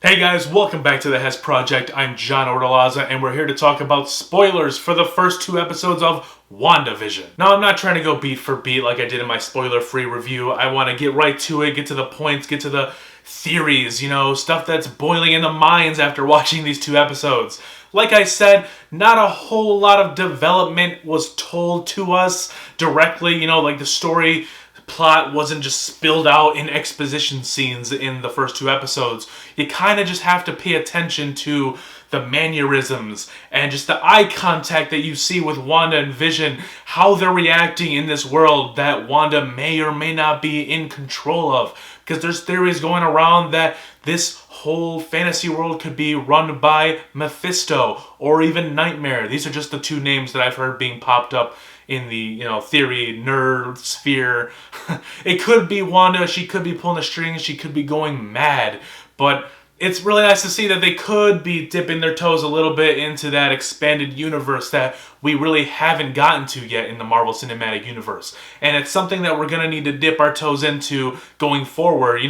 Hey guys, welcome back to the Hess Project. I'm John Ordalaza, and we're here to talk about spoilers for the first two episodes of WandaVision. Now, I'm not trying to go beat for beat like I did in my spoiler-free review. I want to get right to it, get to the points, get to the theories, stuff that's boiling in the minds after watching these two episodes. Like I said, not a whole lot of development was told to us directly, like the story plot wasn't just spilled out in exposition scenes in the first two episodes. You kind of just have to pay attention to the mannerisms and just the eye contact that you see with Wanda and Vision, how they're reacting in this world that Wanda may or may not be in control of. Because there's theories going around that this whole fantasy world could be run by Mephisto or even Nightmare. These are just the two names that I've heard being popped up in the theory nerd sphere. It could be Wanda. She could be pulling the strings. She could be going mad. But it's really nice to see that they could be dipping their toes a little bit into that expanded universe that we really haven't gotten to yet in the Marvel Cinematic Universe. And it's something that we're going to need to dip our toes into going forward,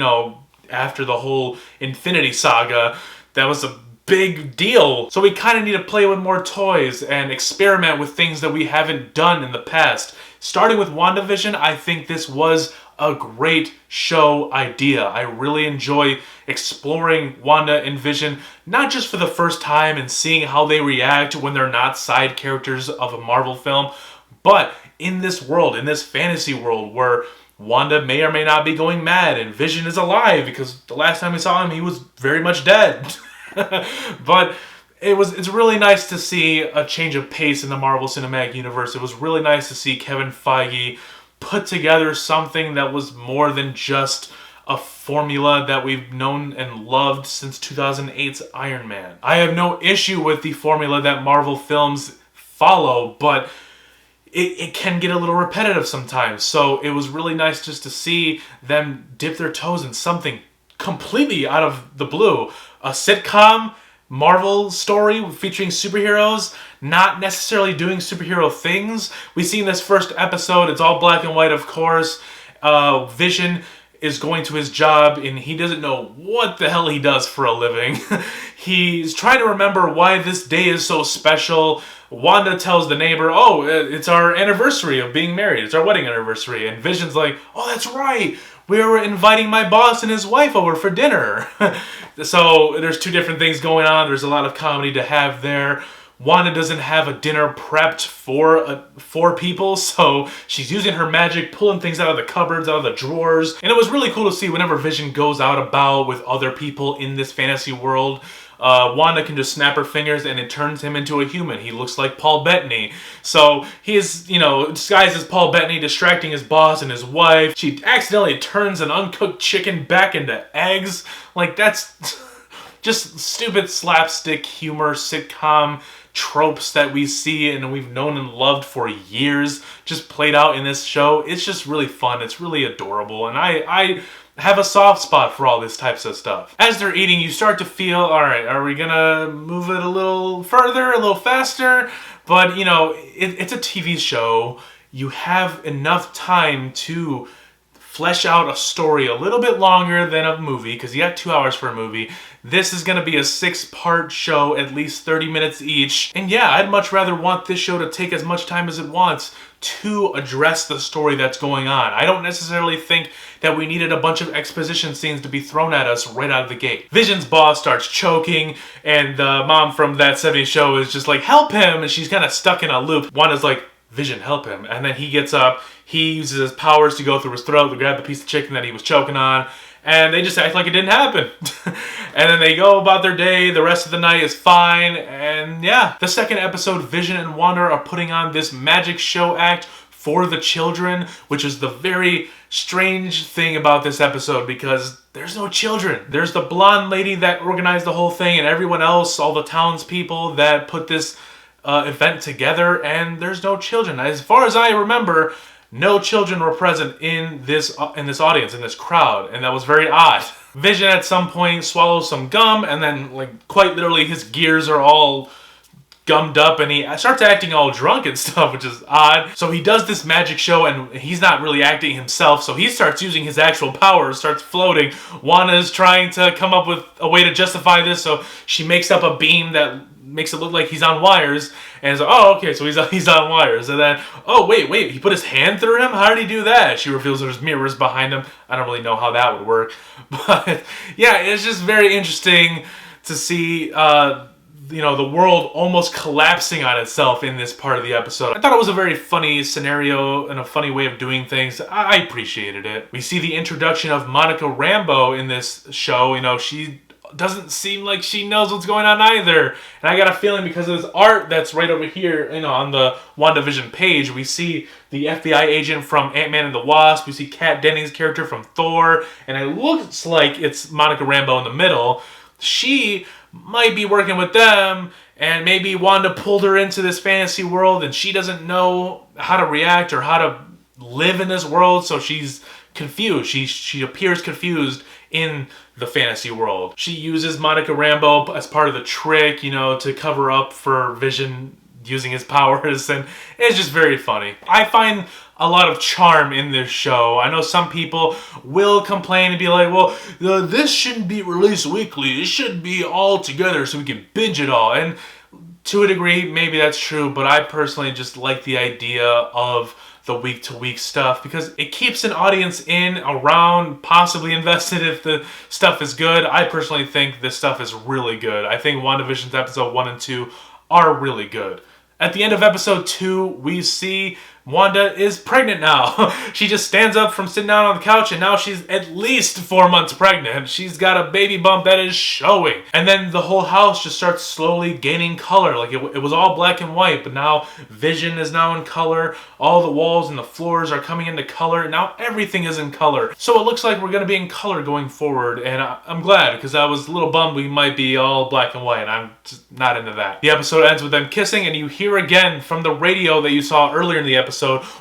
after the whole Infinity Saga. That was a big deal. So we kind of need to play with more toys and experiment with things that we haven't done in the past. Starting with WandaVision, I think this was a great show idea. I really enjoy exploring Wanda and Vision, not just for the first time and seeing how they react when they're not side characters of a Marvel film, but in this world, in this fantasy world where Wanda may or may not be going mad and Vision is alive, because the last time we saw him, he was very much dead. But it's really nice to see a change of pace in the Marvel Cinematic Universe. It was really nice to see Kevin Feige put together something that was more than just a formula that we've known and loved since 2008's Iron Man. I have no issue with the formula that Marvel films follow, but it can get a little repetitive sometimes. So it was really nice just to see them dip their toes in something completely out of the blue. A sitcom Marvel story featuring superheroes, not necessarily doing superhero things. We see in this first episode, it's all black and white, of course. Vision is going to his job and he doesn't know what the hell he does for a living. He's trying to remember why this day is so special. Wanda tells the neighbor, it's our anniversary of being married. It's our wedding anniversary. And Vision's like, oh, that's right. We were inviting my boss and his wife over for dinner. So there's two different things going on. There's a lot of comedy to have there. Wanda doesn't have a dinner prepped for people, so she's using her magic, pulling things out of the cupboards, out of the drawers. And it was really cool to see whenever Vision goes out about with other people in this fantasy world, Wanda can just snap her fingers and it turns him into a human. He looks like Paul Bettany. So he is, disguised as Paul Bettany, distracting his boss and his wife. She accidentally turns an uncooked chicken back into eggs. Like, that's just stupid slapstick humor, sitcom tropes that we see and we've known and loved for years, just played out in this show. It's just really fun. It's really adorable. And I have a soft spot for all this types of stuff. As they're eating, you start to feel, all right, are we gonna move it a little further, a little faster? But, it's a TV show. You have enough time to flesh out a story a little bit longer than a movie, because you got 2 hours for a movie. This is going to be a 6-part show, at least 30 minutes each. And yeah, I'd much rather want this show to take as much time as it wants to address the story that's going on. I don't necessarily think that we needed a bunch of exposition scenes to be thrown at us right out of the gate. Vision's boss starts choking, and the mom from That 70s Show is just like, help him, and she's kind of stuck in a loop. Wanda's like, Vision, help him. And then he gets up, he uses his powers to go through his throat to grab the piece of chicken that he was choking on, and they just act like it didn't happen. And then they go about their day, the rest of the night is fine, and yeah. The second episode, Vision and Wanda are putting on this magic show act for the children, which is the very strange thing about this episode, because there's no children. There's the blonde lady that organized the whole thing, and everyone else, all the townspeople that put this event together, and there's no children. As far as I remember, no children were present in this audience, in this crowd, and that was very odd. Vision at some point swallows some gum, and then, quite literally, his gears are all gummed up and he starts acting all drunk and stuff, which is odd. So he does this magic show and he's not really acting himself, so he starts using his actual powers, starts floating. Wanda's trying to come up with a way to justify this, so she makes up a beam that makes it look like he's on wires, and it's like, oh, okay, so he's on wires. And then, oh, wait, he put his hand through him? How did he do that? She reveals there's mirrors behind him. I don't really know how that would work. But, yeah, it's just very interesting to see, the world almost collapsing on itself in this part of the episode. I thought it was a very funny scenario and a funny way of doing things. I appreciated it. We see the introduction of Monica Rambeau in this show. She doesn't seem like she knows what's going on either. And I got a feeling because of this art that's right over here, on the WandaVision page, we see the FBI agent from Ant-Man and the Wasp, we see Kat Dennings' character from Thor, and it looks like it's Monica Rambeau in the middle. She might be working with them, and maybe Wanda pulled her into this fantasy world and she doesn't know how to react or how to live in this world, so she's confused. She appears confused in the fantasy world. She uses Monica Rambeau as part of the trick, to cover up for Vision using his powers, and it's just very funny. I find a lot of charm in this show. I know some people will complain and be like, well, this shouldn't be released weekly. It should be all together so we can binge it all. And to a degree, maybe that's true, but I personally just like the idea of the week-to-week stuff because it keeps an audience around, possibly invested if the stuff is good. I personally think this stuff is really good. I think WandaVision's episode 1 and 2 are really good. At the end of episode 2, we see Wanda is pregnant now. She just stands up from sitting down on the couch and now she's at least 4 months pregnant. She's got a baby bump that is showing. And then the whole house just starts slowly gaining color. Like it was all black and white, but now Vision is now in color. All the walls and the floors are coming into color. Now everything is in color. So it looks like we're going to be in color going forward. And I'm glad because I was a little bummed we might be all black and white. And I'm just not into that. The episode ends with them kissing and you hear again from the radio that you saw earlier in the episode,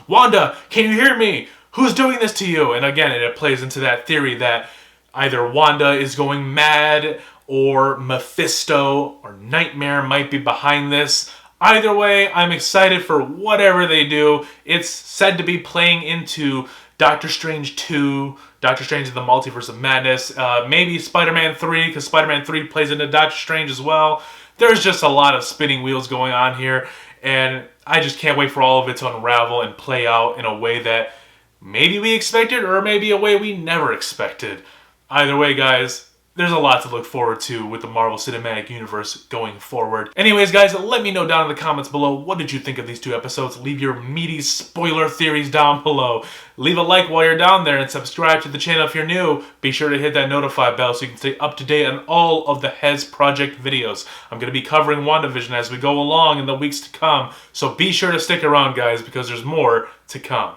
Wanda, can you hear me? Who's doing this to you? And again, it plays into that theory that either Wanda is going mad or Mephisto or Nightmare might be behind this. Either way, I'm excited for whatever they do. It's said to be playing into Doctor Strange 2, Doctor Strange in the Multiverse of Madness, maybe Spider-Man 3, because Spider-Man 3 plays into Doctor Strange as well. There's just a lot of spinning wheels going on here, and I just can't wait for all of it to unravel and play out in a way that maybe we expected or maybe a way we never expected. Either way, guys, there's a lot to look forward to with the Marvel Cinematic Universe going forward. Anyways, guys, let me know down in the comments below, what did you think of these 2 episodes? Leave your meaty spoiler theories down below. Leave a like while you're down there and subscribe to the channel if you're new. Be sure to hit that notify bell so you can stay up to date on all of the Hez Project videos. I'm going to be covering WandaVision as we go along in the weeks to come, so be sure to stick around, guys, because there's more to come.